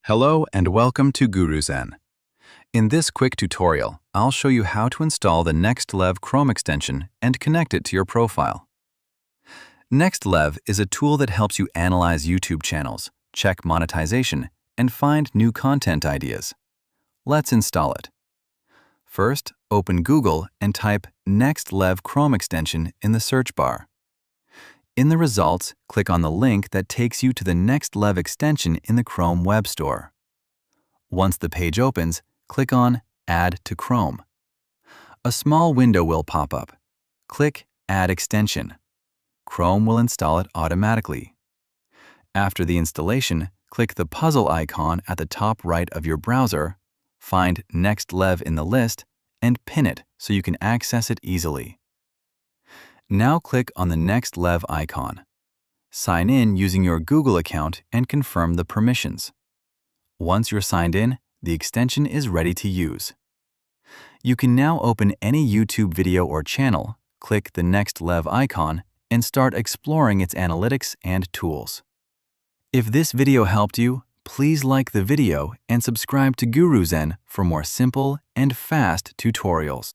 Hello and welcome to GuruZen. In this quick tutorial, I'll show you how to install the NexLev Chrome extension and connect it to your profile. NexLev is a tool that helps you analyze YouTube channels, check monetization, and find new content ideas. Let's install it. First, open Google and type NexLev Chrome Extension in the search bar. In the results, click on the link that takes you to the NexLev extension in the Chrome Web Store. Once the page opens, click on Add to Chrome. A small window will pop up. Click Add Extension. Chrome will install it automatically. After the installation, click the puzzle icon at the top right of your browser, find NexLev in the list, and pin it so you can access it easily. Now click on the NexLev icon. Sign in using your Google account and confirm the permissions. Once you're signed in, the extension is ready to use. You can now open any YouTube video or channel, click the NexLev icon, and start exploring its analytics and tools. If this video helped you, please like the video and subscribe to GuruZen for more simple and fast tutorials.